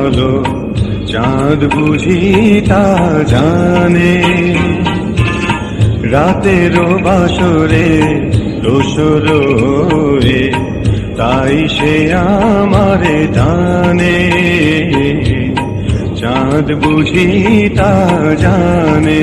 ভালো চাঁদ বুঝি তা জানে। রাতেরও বাসরে দোসর হয়ে তাই সে আমারে টানে। চাঁদ বুঝি তা জানে।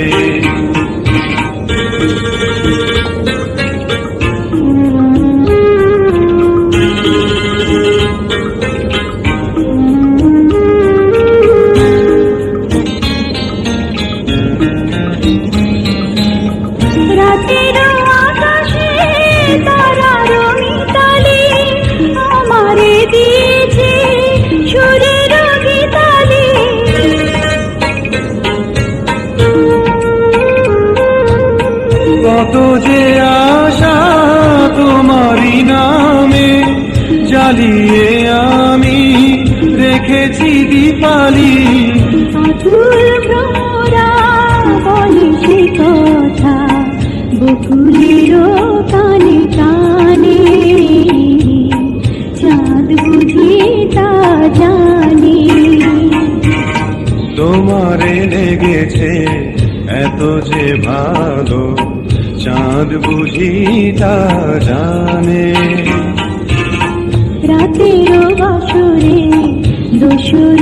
কত যে আশা তোমারই নামে জ্বালিয়ে আমি রেখেছি দীপালি। কথা বকুলেরও কানে কানে চাঁদ বুঝি তা জানে। তোমারে লেগেছে এত যে ভালো চাঁদ বুঝি তা জানে। রাতেরও বাসরে দোসর